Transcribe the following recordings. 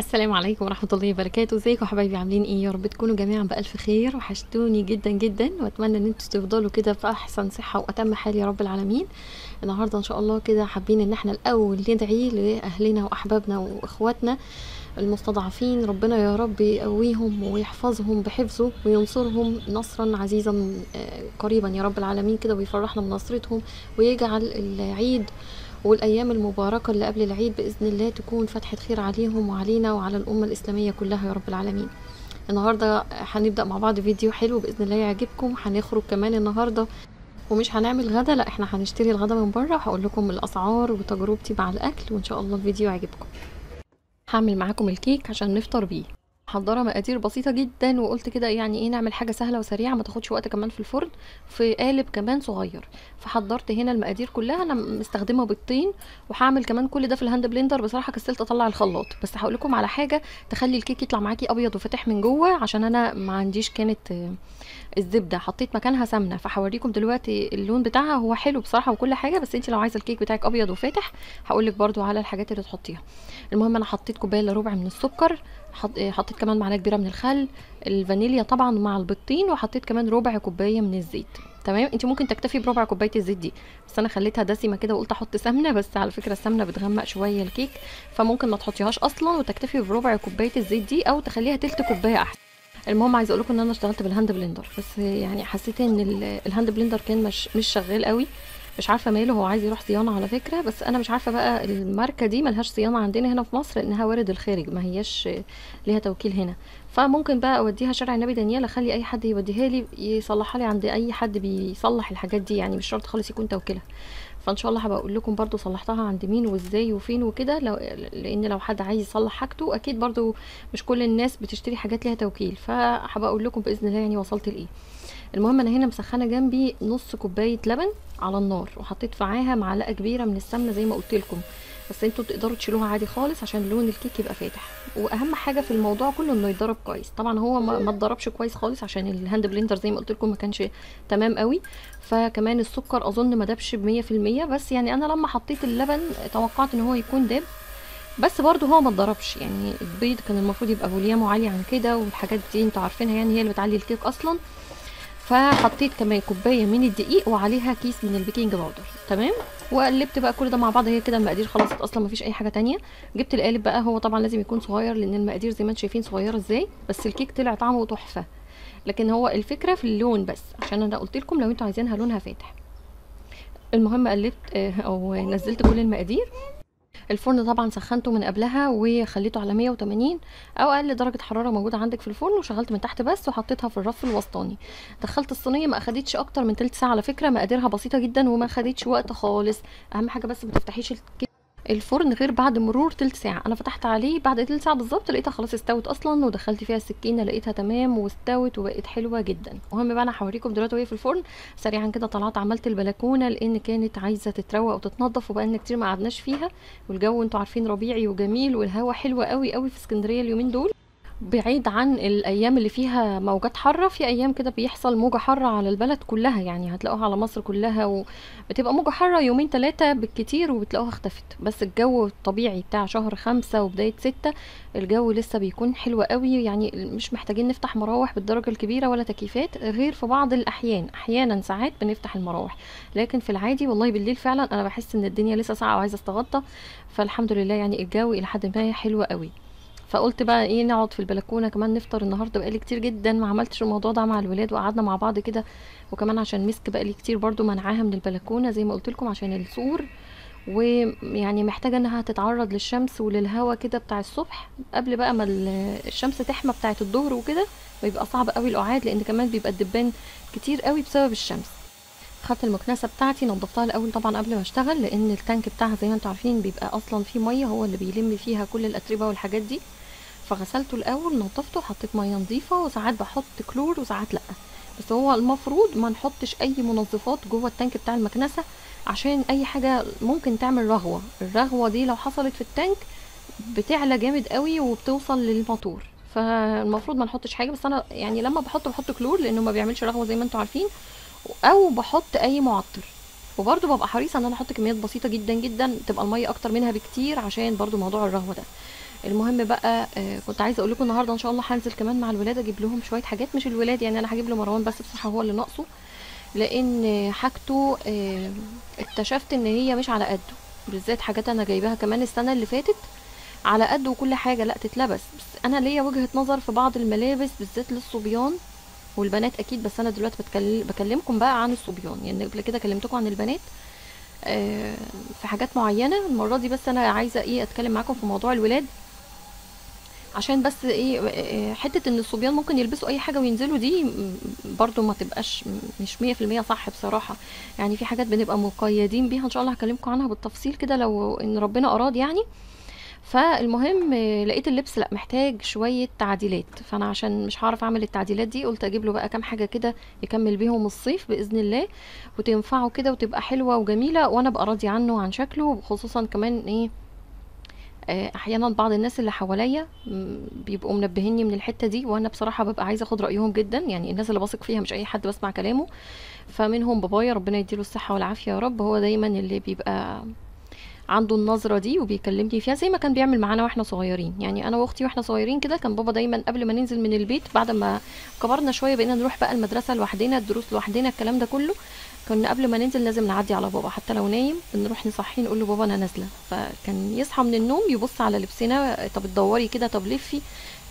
السلام عليكم ورحمة الله وبركاته. ازيكم حبايبي؟ عاملين ايه؟ يا رب تكونوا جميعا بألف خير. وحشتوني جدا جدا، واتمنى ان انتوا تفضلوا كده في احسن صحة واتم حال يا رب العالمين. النهاردة ان شاء الله كده حابين ان احنا الاول ندعي لاهلنا واحبابنا واخواتنا المستضعفين. ربنا يا رب يقويهم ويحفظهم بحفظه وينصرهم نصرا عزيزا قريبا يا رب العالمين كده، ويفرحنا بنصرتهم، ويجعل العيد والأيام المباركة اللي قبل العيد بإذن الله تكون فتحة خير عليهم وعلينا وعلى الأمة الإسلامية كلها يا رب العالمين. النهاردة هنبدأ مع بعض فيديو حلو بإذن الله يعجبكم. هنخرج كمان النهاردة ومش هنعمل غدا، لا احنا هنشتري الغدا من بره، وهقول لكم الأسعار وتجربتي مع الأكل، وإن شاء الله الفيديو يعجبكم. هعمل معاكم الكيك عشان نفطر بيه. محضره مقادير بسيطه جدا، وقلت كده يعني ايه نعمل حاجه سهله وسريعه ما تاخدش وقت كمان في الفرن، في قالب كمان صغير. فحضرت هنا المقادير كلها. انا مستخدمه بيضتين، وهعمل كمان كل ده في الهاند بلندر. بصراحه كسلت اطلع الخلاط، بس هقول لكم على حاجه تخلي الكيك يطلع معاكي ابيض وفاتح من جوه، عشان انا ما عنديش كانت الزبده، حطيت مكانها سمنه. فهوريكم دلوقتي اللون بتاعها، هو حلو بصراحه وكل حاجه، بس انت لو عايزه الكيك بتاعك ابيض وفاتح هقول لك برده على الحاجات اللي تحطيها. المهم انا حطيت كوبايه الا ربع من السكر، حطيت كمان معلقه كبيره من الخل، الفانيليا طبعا مع البيضتين، وحطيت كمان ربع كوبايه من الزيت. تمام، انت ممكن تكتفي بربع كوبايه الزيت دي، بس انا خليتها دسمه كده وقلت احط سمنه. بس على فكره السمنه بتغمق شويه الكيك، فممكن ما تحطيهاش اصلا وتكتفي بربع كوبايه الزيت دي، او تخليها تلت كوبايه احسن. المهم عايزه اقول لكم ان انا اشتغلت بالهاند بلندر، بس يعني حسيت ان الهاند بلندر كان مش شغال قوي. مش عارفه ماله، هو عايز يروح صيانه على فكره، بس انا مش عارفه بقى الماركه دي ملهاش صيانه عندنا هنا في مصر، انها وارد الخارج، ما هياش ليها توكيل هنا. فممكن بقى اوديها شارع النبي دانيال، اخلي اي حد يوديها لي يصلحها لي عند اي حد بيصلح الحاجات دي، يعني مش شرط خالص يكون توكيلها. فان شاء الله هبقى اقول لكم برضو صلحتها عند مين وازاي وفين وكده، لان لو حد عايز يصلح حاجته اكيد برضو مش كل الناس بتشتري حاجات ليها توكيل، فهبقى اقول لكم باذن الله يعني وصلت لايه. المهم انا هنا مسخنه جنبي نص كوبايه لبن على النار، وحطيت معاها معلقه كبيره من السمنه زي ما قلت لكم، بس انتوا تقدروا تشيلوها عادي خالص عشان لون الكيك يبقى فاتح. واهم حاجه في الموضوع كله انه يتضرب كويس. طبعا هو ما اتضربش كويس خالص عشان الهاند بلندر زي ما قلت لكم ما كانش تمام قوي. فكمان السكر اظن ما دابش ب100%، بس يعني انا لما حطيت اللبن توقعت ان هو يكون داب، بس برضه هو ما اتضربش. يعني البيض كان المفروض يبقى فوليومه عالي عن كده، والحاجات دي انتوا عارفينها يعني هي اللي بتعلي الكيك اصلا. فحطيت كمان كوبايه من الدقيق وعليها كيس من البيكنج باودر. تمام، وقلبت بقى كل ده مع بعض. هي كده المقادير خلصت اصلا، مفيش اي حاجه تانية. جبت القالب بقى، هو طبعا لازم يكون صغير لان المقادير زي ما انتم شايفين صغيره ازاي، بس الكيك طلع طعمه تحفه. لكن هو الفكره في اللون بس، عشان انا قلت لكم لو انتوا عايزينها لونها فاتح. المهم قلبت او نزلت كل المقادير. الفرن طبعا سخنته من قبلها وخليته على 180 او اقل درجه حراره موجوده عندك في الفرن، وشغلت من تحت بس، وحطيتها في الرف الوسطاني. دخلت الصينيه، ما اخدتش اكتر من تلت ساعه على فكره، مقاديرها بسيطه جدا وما اخدتش وقت خالص. اهم حاجه بس ما تفتحيش الفرن غير بعد مرور تلت ساعة. انا فتحت عليه بعد تلت ساعة بالظبط، لقيتها خلاص استوت اصلا، ودخلت فيها السكينة لقيتها تمام واستوت وبقت حلوة جدا. المهم بقى انا هوريكم دلوقتي وهي في الفرن. سريعا كده طلعت عملت البلكونة لان كانت عايزة تتروق وتتنضف، وبقالنا كتير ما قعدناش فيها، والجو انتوا عارفين ربيعي وجميل، والهوا حلوة قوي قوي في اسكندرية اليومين دول. بعيد عن الايام اللي فيها موجات حاره، في ايام كده بيحصل موجه حاره على البلد كلها، يعني هتلاقوها على مصر كلها، وبتبقى موجه حاره يومين ثلاثه بالكتير وبتلاقوها اختفت. بس الجو الطبيعي بتاع شهر 5 وبدايه 6 الجو لسه بيكون حلو قوي، يعني مش محتاجين نفتح مراوح بالدرجه الكبيره ولا تكييفات، غير في بعض الاحيان، احيانا ساعات بنفتح المراوح، لكن في العادي والله بالليل فعلا انا بحس ان الدنيا لسه ساقعه وعايزه استغطى. فالحمد لله يعني الجو الى حد ما حلو قوي. فقلت بقى ايه نقعد في البلكونه كمان نفطر النهارده، بقالي كتير جدا ما عملتش الموضوع ده مع الولاد وقعدنا مع بعض كده، وكمان عشان مسك بقالي كتير برضو منعاها من البلكونه زي ما قلت لكم عشان السور، ويعني محتاجه انها تتعرض للشمس وللهواء كده بتاع الصبح قبل بقى ما الشمس تحمى بتاعه الظهر وكده، بيبقى صعب قوي القعاد لان كمان بيبقى الدبان كتير قوي بسبب الشمس. خدت المكنسه بتاعتي نضفتها الاول طبعا قبل ما اشتغل، لان التانك بتاعها زي ما انتم عارفين بيبقى اصلا فيه ميه، هو اللي بيلم فيها كل الاتربه والحاجات دي. فغسلته الاول نظفته، حطيت ميه نظيفه، وساعات بحط كلور وساعات لا، بس هو المفروض ما نحطش اي منظفات جوه التانك بتاع المكنسه، عشان اي حاجه ممكن تعمل رغوه. الرغوه دي لو حصلت في التانك بتعلى جامد قوي وبتوصل للموتور، فالمفروض ما نحطش حاجه. بس انا يعني لما بحط كلور لانه ما بيعملش رغوه زي ما انتم عارفين، او بحط اي معطر. وبرده ببقى حريصه ان انا احط كميات بسيطه جدا جدا، تبقى الميه اكتر منها بكتير عشان برده موضوع الرهوه ده. المهم بقى كنت عايزه اقول لكم النهارده ان شاء الله هنزل كمان مع الولاد اجيب لهم شويه حاجات، مش الولاد يعني، انا هجيب لمروان بس بصراحه هو اللي ناقصه، لان حاجته اكتشفت ان هي مش على قده، بالذات حاجات انا جايباها كمان السنه اللي فاتت على قد وكل حاجه لا تتلبس، بس انا ليا وجهه نظر في بعض الملابس بالذات للصبيان والبنات اكيد، بس انا دلوقتي بكلمكم بقى عن الصبيان، يعني قبل كده كلمتكم عن البنات في حاجات معينه، المره دي بس انا عايزه ايه اتكلم معاكم في موضوع الولاد، عشان بس ايه حته ان الصبيان ممكن يلبسوا اي حاجه وينزلوا دي برضو ما تبقاش مش 100% صح بصراحه، يعني في حاجات بنبقى مقيدين بيها ان شاء الله هكلمكم عنها بالتفصيل كده لو ان ربنا اراد يعني. فالمهم لقيت اللبس لا محتاج شويه تعديلات، فانا عشان مش هعرف اعمل التعديلات دي قلت اجيب له بقى كام حاجه كده يكمل بيهم الصيف باذن الله، وتنفعه كده وتبقى حلوه وجميله وانا ابقى راضيه عنه وعن شكله، خصوصا كمان ايه احيانا بعض الناس اللي حواليا بيبقوا منبهيني من الحته دي، وانا بصراحه ببقى عايزه اخد رايهم جدا، يعني الناس اللي بثق فيها مش اي حد بسمع كلامه، فمنهم بابايا ربنا يديله الصحه والعافيه يا رب، هو دايما اللي بيبقى عنده النظره دي وبيكلمني فيها زي ما كان بيعمل معانا واحنا صغيرين، يعني انا واختي واحنا صغيرين كده كان بابا دايما قبل ما ننزل من البيت بعد ما كبرنا شويه بقينا نروح بقى المدرسه لوحدنا الدروس لوحدنا الكلام ده كله، كنا قبل ما ننزل لازم نعدي على بابا حتى لو نايم بنروح نصحيه نقول له بابا انا نازله، فكان يصحى من النوم يبص على لبسنا طب تدوري كده طب لفي،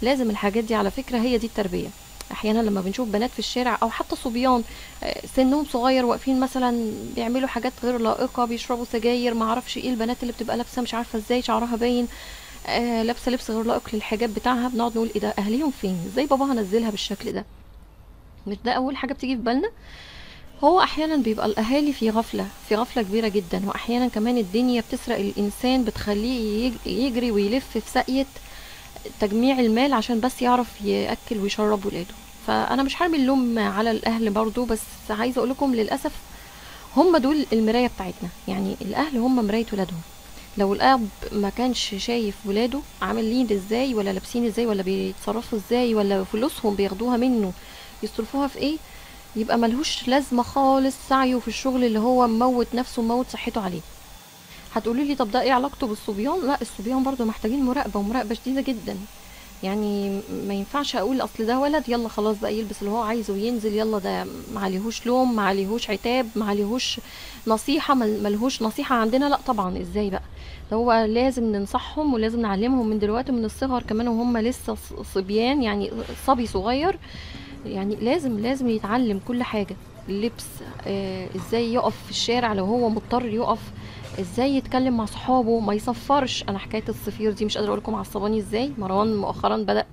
لازم الحاجات دي على فكره هي دي التربيه. احيانا لما بنشوف بنات في الشارع او حتى صبيان سنهم صغير واقفين مثلا بيعملوا حاجات غير لائقه بيشربوا سجاير ما اعرفش ايه، البنات اللي بتبقى لابسه مش عارفه ازاي شعرها باين لابسه لبس غير لائق للحجاب بتاعها، بنقعد نقول ايه ده اهليهم فين ازاي باباها نزلها بالشكل ده، مش ده اول حاجه بتيجي في بالنا. هو احيانا بيبقى الاهالي في غفله في غفله كبيره جدا، واحيانا كمان الدنيا بتسرق الانسان بتخليه يجري ويلف في ساقيه تجميع المال عشان بس يعرف ياكل ويشرب ولاده، فانا مش هرمي اللوم على الاهل برضو، بس عايزه اقول لكم للاسف هم دول المرايه بتاعتنا، يعني الاهل هم مرايه ولادهم، لو الاب ما كانش شايف ولاده عاملين ازاي ولا لابسين ازاي ولا بيتصرفوا ازاي ولا فلوسهم بياخدوها منه يصرفوها في ايه، يبقى ملهوش لازمه خالص سعيه في الشغل اللي هو مموت نفسه وموت صحته عليه. هتقولي لي طب ده ايه علاقته بالصبيان؟ لا الصبيان برضو محتاجين مراقبه ومراقبه شديده جدا، يعني ما ينفعش اقول اصل ده ولد يلا خلاص بقى يلبس اللي هو عايزه وينزل يلا، ده معليهوش لوم معليهوش عتاب معليهوش نصيحه ملهوش نصيحه عندنا، لا طبعا ازاي بقى، ده هو لازم ننصحهم ولازم نعلمهم من دلوقتي من الصغر كمان وهم لسه صبيان يعني صبي صغير، يعني لازم يتعلم كل حاجة، اللبس ازاي يقف في الشارع لو هو مضطر يقف، ازاي يتكلم مع صحابه ما يصفرش، انا حكاية الصفير دي مش قادرة اقولكم عصباني ازاي، مروان مؤخرا بدأ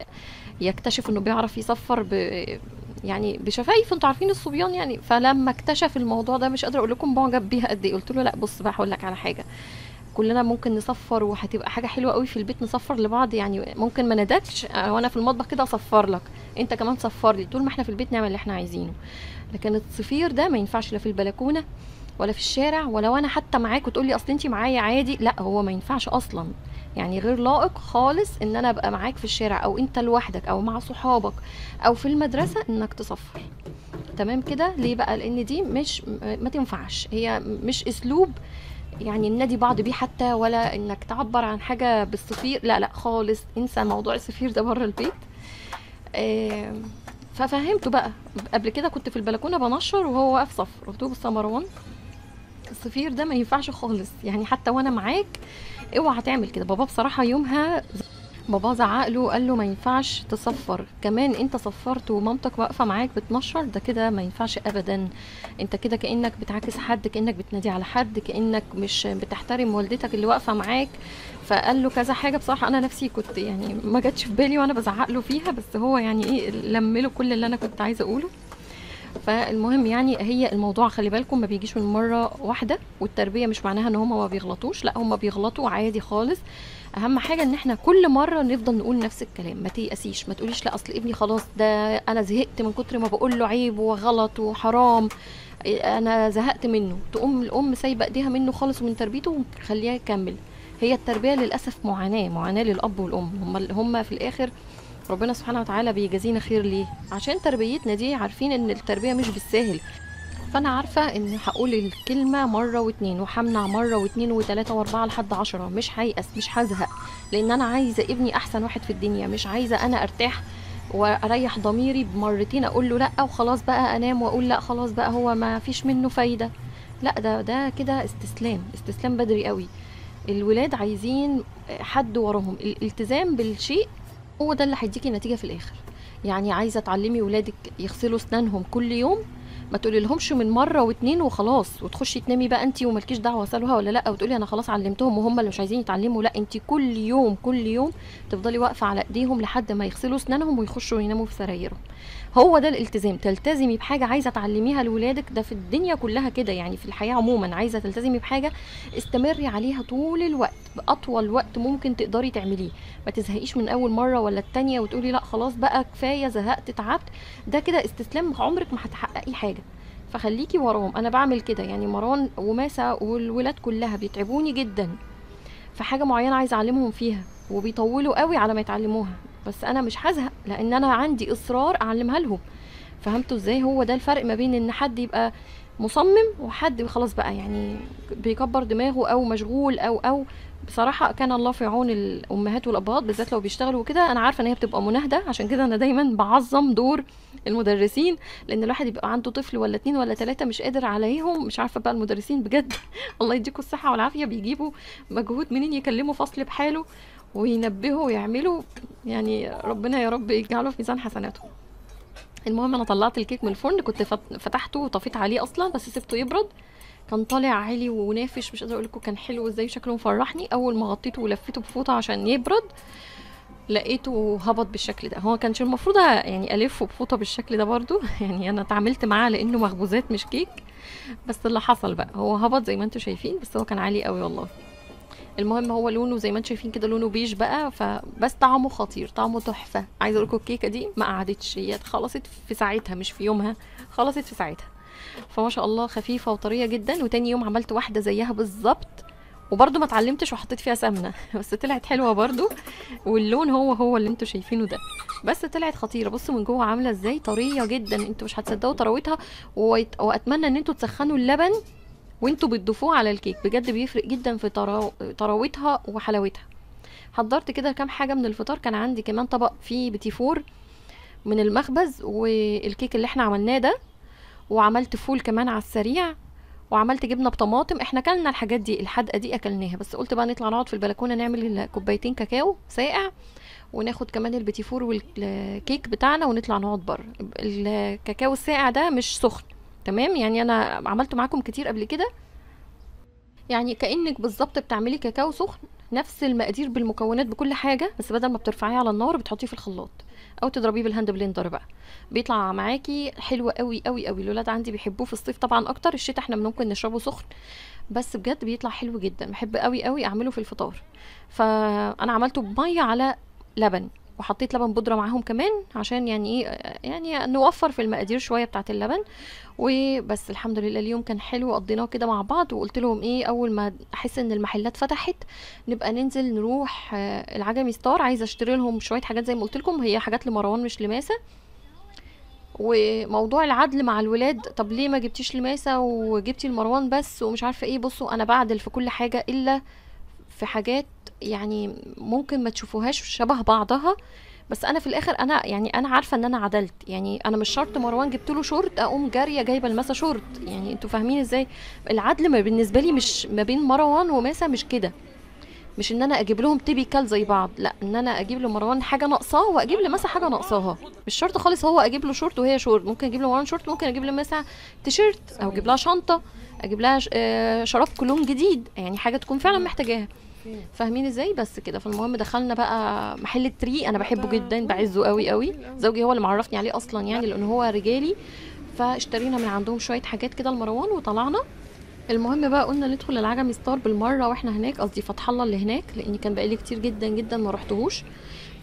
يكتشف انه بيعرف يصفر يعني بشفايف انتوا عارفين الصبيان يعني، فلما اكتشف الموضوع ده مش قادرة اقول لكم معجب بيها قد ايه، قلت له لا بص بقى هقول لك على حاجة، كلنا ممكن نصفر وهتبقى حاجه حلوه قوي في البيت نصفر لبعض، يعني ممكن ما ندكش وانا في المطبخ كده اصفر لك انت كمان صفر لي، طول ما احنا في البيت نعمل اللي احنا عايزينه، لكن الصفير ده ما ينفعش لا في البلكونه ولا في الشارع، ولو انا حتى معاك وتقولي اصل انت معايا عادي، لا هو ما ينفعش اصلا، يعني غير لائق خالص ان انا ابقى معاك في الشارع او انت لوحدك او مع صحابك او في المدرسه انك تصفر، تمام كده ليه بقى؟ لان دي مش ما تنفعش، هي مش اسلوب يعني ننادي بعض بيه حتى، ولا انك تعبر عن حاجه بالصفير، لا لا خالص انسى موضوع الصفير ده بره البيت. ففهمته بقى، قبل كده كنت في البلكونه بنشر وهو واقف صفر، قلت له بص يا مروان الصفير ده ما ينفعش خالص، يعني حتى وانا معاك اوعى تعمل كده، بابا بصراحه يومها بابا زعق له قال له ما ينفعش تصفر، كمان انت صفرت ومامتك واقفه معاك بتنشر، ده كده ما ينفعش ابدا، انت كده كانك بتعاكس حد، كانك بتنادي على حد، كانك مش بتحترم والدتك اللي واقفه معاك، فقال له كذا حاجه بصراحه انا نفسي كنت يعني ما جاتش في بالي وانا بزعق له فيها، بس هو يعني ايه لم له كل اللي انا كنت عايزه اقوله. فالمهم يعني هي الموضوع خلي بالكم ما بيجيش من مره واحده، والتربيه مش معناها ان هم ما بيغلطوش، لا هم بيغلطوا عادي خالص، اهم حاجه ان احنا كل مره نفضل نقول نفس الكلام، ما تيأسيش ما تقوليش لا اصل ابني خلاص ده انا زهقت من كتر ما بقول له عيب وغلط وحرام انا زهقت منه، تقوم الام سايبه ايديها منه خالص ومن تربيته وخليها يكمل، هي التربيه للاسف معاناه للاب والام، هم في الاخر ربنا سبحانه وتعالى بيجازينا خير ليه؟ عشان تربيتنا دي عارفين ان التربيه مش بالساهل، فانا عارفه ان هقول الكلمه مره واتنين وهمنع مره واتنين وتلاته واربعه لحد 10، مش هيأس، مش هزهق، لان انا عايزه ابني احسن واحد في الدنيا، مش عايزه انا ارتاح واريح ضميري بمرتين اقول له لا وخلاص بقى انام واقول لا خلاص بقى هو ما فيش منه فايده. لا، ده كده استسلام، استسلام بدري قوي. الولاد عايزين حد وراهم، الالتزام بالشيء هو ده اللي هيديكي نتيجة في الآخر. يعني عايزة تعلمي ولادك يغسلوا اسنانهم كل يوم، ما تقولي لهمش من مرة واتنين وخلاص وتخشي تنامي بقى انتي وملكيش دعوة سالوها ولا لا، وتقولي انا خلاص علمتهم وهم اللي مش عايزين يتعلموا. لا، انتي كل يوم كل يوم تفضلي واقفة على ايديهم لحد ما يغسلوا اسنانهم ويخشوا يناموا في سرايرهم. هو ده الالتزام، تلتزمي بحاجة عايزة تعلميها لولادك، ده في الدنيا كلها كده، يعني في الحياة عموما عايزة تلتزمي بحاجة استمري عليها طول الوقت، بأطول وقت ممكن تقدري تعمليه. ما تزهقيش من اول مرة ولا التانية وتقولي لا خلاص بقى كفاية زهقت تعبت، ده كده استسلام، عمرك ما هتحققي حاجة. فخليكي وراهم. انا بعمل كده، يعني مروان وماسة والولاد كلها بيتعبوني جدا في حاجة معينة عايزة اعلمهم فيها، وبيطولوا قوي على ما يتعلموها، بس انا مش هزهق لان انا عندي اصرار اعلمها لهم. فهمتوا ازاي؟ هو ده الفرق ما بين ان حد يبقى مصمم وحد خلاص بقى يعني بيكبر دماغه او مشغول او بصراحة كان الله في عون الامهات والابهات بالذات لو بيشتغلوا كده. انا عارفة ان هي بتبقى مناهدة، عشان كده انا دايما بعظم دور المدرسين، لان الواحد يبقى عنده طفل ولا اتنين ولا تلاتة مش قادر عليهم، مش عارفة بقى المدرسين بجد الله يديكوا الصحة والعافية، بيجيبوا مجهود منين يكلموا فصل بحاله وينبهوا ويعملوا، يعني ربنا يا رب يجعله في ميزان حسناتهم. المهم انا طلعت الكيك من الفرن، كنت فتحته وطفيت عليه اصلا بس سبته يبرد، كان طالع عالي ونافش، مش قادره اقول لكم كان حلو ازاي، شكله مفرحني. اول ما غطيته ولفيته بفوطه عشان يبرد لقيته هبط بالشكل ده. هو كانش المفروض يعني الفه بفوطه بالشكل ده برضو يعني انا اتعاملت معاه لانه مخبوزات مش كيك، بس اللي حصل بقى هو هبط زي ما انتم شايفين، بس هو كان عالي قوي والله. المهم هو لونه زي ما انتم شايفين كده لونه بيج بقى، فبس طعمه خطير، طعمه تحفه. عايزه اقول لكم الكيكه دي ما قعدتش، هي خلصت في ساعتها مش في يومها، خلصت في ساعتها. فما شاء الله خفيفه وطريه جدا. وتاني يوم عملت واحده زيها بالظبط، وبرده ما اتعلمتش وحطيت فيها سمنه بس طلعت حلوه برده، واللون هو اللي انتوا شايفينه ده، بس طلعت خطيره. بصوا من جوه عامله ازاي، طريه جدا، انتوا مش هتصدقوا طراوتها. واتمنى ان انتوا تسخنوا اللبن وانتوا بتضيفوه على الكيك، بجد بيفرق جدا في طراوتها وحلاوتها. حضرت كده كام حاجه من الفطار، كان عندي كمان طبق فيه بيتي فور من المخبز والكيك اللي احنا عملناه ده، وعملت فول كمان على السريع، وعملت جبنه بطماطم. احنا كلنا الحاجات دي الحدقه دي اكلناها، بس قلت بقى نطلع نقعد في البلكونه نعمل كوبايتين كاكاو ساقع، وناخد كمان البيتي فور والكيك بتاعنا ونطلع نقعد بره. الكاكاو الساقع ده مش سخن، تمام؟ يعني انا عملته معاكم كتير قبل كده، يعني كأنك بالظبط بتعملي كاكاو سخن، نفس المقادير بالمكونات بكل حاجة، بس بدل ما بترفعيه على النار بتحطيه في الخلاط او تضربيه بالهاند بلندر بقى، بيطلع معاكي حلو قوي قوي قوي. الولاد عندي بيحبوه في الصيف طبعا اكتر، الشتاء احنا ممكن نشربه سخن، بس بجد بيطلع حلو جدا، بحب قوي قوي اعمله في الفطار. فانا عملته بميه على لبن، وحطيت لبن بودره معاهم كمان عشان يعني ايه، يعني نوفر في المقادير شويه بتاعه اللبن. وبس الحمد لله اليوم كان حلو، قضيناه كده مع بعض. وقلت لهم ايه، اول ما احس ان المحلات فتحت نبقى ننزل نروح العجمي ستار، عايزه اشتري لهم شويه حاجات زي ما قلت لكم، هي حاجات لمروان مش لماسه. وموضوع العدل مع الولاد، طب ليه ما جبتيش لماسه وجبتي المروان بس ومش عارفه ايه. بصوا انا بعدل في كل حاجه الا في حاجات يعني ممكن ما تشوفوهاش شبه بعضها، بس انا في الاخر انا يعني انا عارفه ان انا عدلت. يعني انا مش شرط مروان جبت له شورت اقوم جاريه جايبه الماسه شورت، يعني انتوا فاهمين ازاي العدل ما بالنسبه لي مش ما بين مروان وماسه، مش كده، مش ان انا اجيب لهم تيبيكال زي بعض، لا، ان انا اجيب لمروان حاجه ناقصاه واجيب لماسه حاجه ناقصاها. مش شرط خالص هو اجيب له شورت وهي شورت، ممكن اجيب لمروان شورت، ممكن اجيب لماسه تيشيرت، او اجيب لها شنطه، اجيب لها شراب كلون جديد، يعني حاجه تكون فعلا محتاجاها. فاهمين ازاي؟ بس كده. فالمهم دخلنا بقى محل التري، انا بحبه جدا، بعزه قوي قوي، زوجي هو اللي معرفني عليه اصلا يعني لانه هو رجالي. فاشترينا من عندهم شويه حاجات كده لمروان وطلعنا. المهم بقى قلنا ندخل العجمي ستار بالمره واحنا هناك، قصدي فتح الله اللي هناك، لاني كان بقالي كتير جدا جدا ما رحتهوش.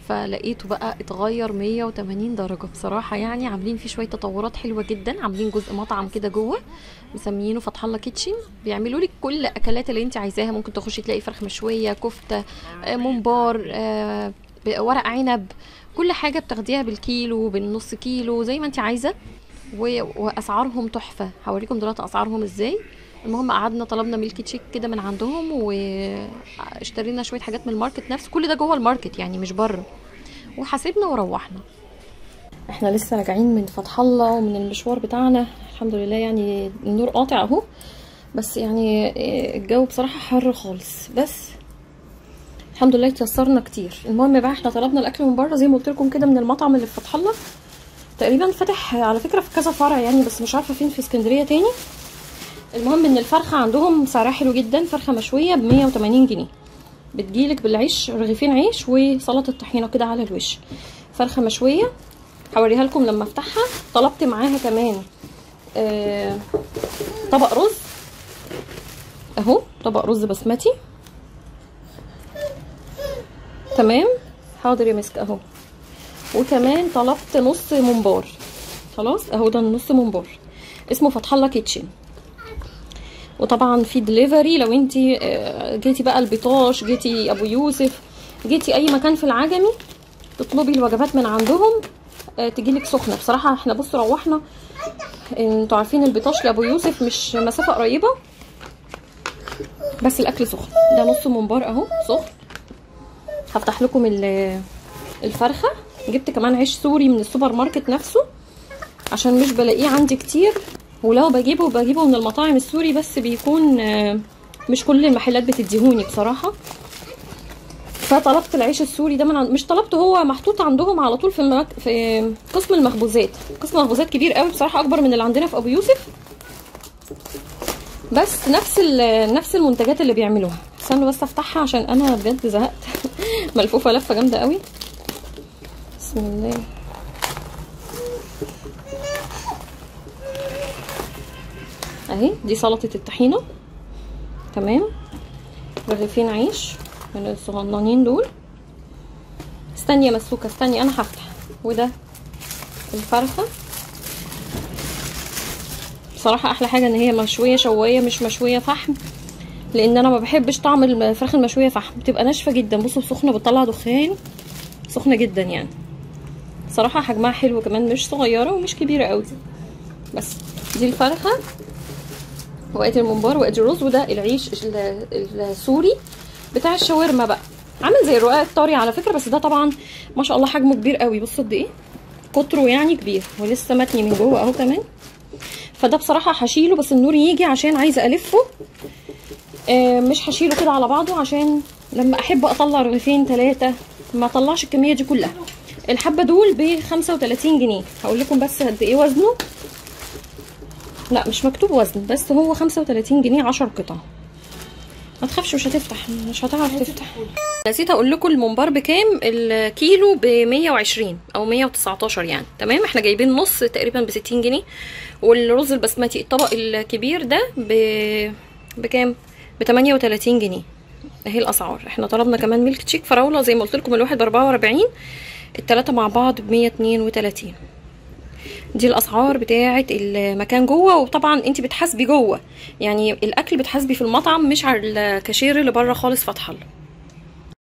فلقيته بقى اتغير 180 درجة بصراحة، يعني عاملين فيه شوية تطورات حلوة جدا، عاملين جزء مطعم كده جوه مسميينه فتح الله كيتشن، بيعملوا لك كل الاكلات اللي انت عايزاها، ممكن تخشي تلاقي فراخ مشوية، كفتة، ممبار، ورق عنب، كل حاجة بتاخديها بالكيلو بالنص كيلو زي ما انت عايزة. واسعارهم تحفه. هوريكم دلوقتي اسعارهم ازاي. المهم قعدنا طلبنا ميلك تشيك كده من عندهم، واشترينا شويه حاجات من الماركت نفسه، كل ده جوه الماركت يعني مش بره، وحاسبنا وروحنا. احنا لسه راجعين من فتح الله ومن المشوار بتاعنا الحمد لله. يعني النور قاطع اهو، بس يعني الجو بصراحه حر خالص، بس الحمد لله اتيسرنا كتير. المهم بقى احنا طلبنا الاكل من بره زي ما قلت لكم كده، من المطعم اللي في فتح الله، تقريبا فتح على فكره في كذا فرع يعني، بس مش عارفه فين في اسكندريه تاني. المهم ان الفرخه عندهم سعرها حلو جدا، فرخه مشويه ب 180 جنيه، بتجيلك بالعيش، رغيفين عيش وسلطه طحينه كده على الوش. فرخه مشويه هوريها لكم لما افتحها. طلبت معاها كمان طبق رز اهو، طبق رز بسمتي. تمام حاضر يا مسك اهو. وكمان طلبت نص ممبار، خلاص اهو ده النص ممبار، اسمه فتح الله كيتشن. وطبعا في دليفري لو انتي جيتي بقى البطاش، جيتي ابو يوسف، جيتي اي مكان في العجمي، تطلبي الوجبات من عندهم تجيلك سخنه. بصراحه احنا بصوا روحنا، انتوا عارفين البطاش لابو يوسف مش مسافه قريبه، بس الاكل سخن. ده نص ممبار اهو سخن. هفتح لكم الفرخه. جبت كمان عيش سوري من السوبر ماركت نفسه، عشان مش بلاقيه عندي كتير، ولو بجيبه من المطاعم السوري، بس بيكون مش كل المحلات بتديهوني بصراحه. فطلبت العيش السوري ده مش طلبته، هو محطوط عندهم على طول في قسم المخبوزات. قسم المخبوزات كبير قوي بصراحه، اكبر من اللي عندنا في ابو يوسف، بس نفس المنتجات اللي بيعملوها. استنوا بس افتحها عشان انا بجد زهقت ملفوفه لفه جامده قوي. بسم الله. اهي دي سلطه الطحينه، تمام، رغيفين عيش من الصغننين دول. استني يا مسوكه استني انا هفتح. وده الفرخه، بصراحه احلى حاجه ان هي مشويه شوايه مش مشويه فحم، لان انا ما بحبش طعم الفراخ المشويه فحم، بتبقى ناشفه جدا. بصوا سخنه، بتطلع دخان، سخنه جدا يعني. صراحه حجمها حلو كمان، مش صغيره ومش كبيره قوي. بس دي الفرخه، وادي الممبار، وادي الرز، وده العيش السوري بتاع الشاورما بقى، عامل زي الرقاق الطري على فكره، بس ده طبعا ما شاء الله حجمه كبير قوي. بصوا قد ايه قطره يعني كبير، ولسه متني من جوه اهو كمان. فده بصراحه هشيله، بس النور يجي عشان عايزه الفه. مش هشيله كده على بعضه، عشان لما احب اطلع رغيفين 3 ما اطلعش الكميه دي كلها. الحبه دول ب 35 جنيه. هقول لكم بس قد ايه وزنه. لا مش مكتوب وزن، بس هو 35 جنيه 10 قطع. ما تخافش مش هتفتح، مش هتعرف تفتح. نسيت اقول لكم الممبار بكام. الكيلو ب 120 او 119 يعني، تمام. احنا جايبين نص تقريبا ب 60 جنيه. والرز البسمتي الطبق الكبير ده بكام؟ ب 38 جنيه. اهي الاسعار. احنا طلبنا كمان ميلك تشيك فراوله زي ما قلت لكم، الواحد ب 44، الثلاثه مع بعض ب 132. دي الاسعار بتاعه المكان جوه. وطبعا انت بتحاسبي جوه، يعني الاكل بتحاسبي في المطعم، مش على الكاشير اللي بره خالص فتح الله.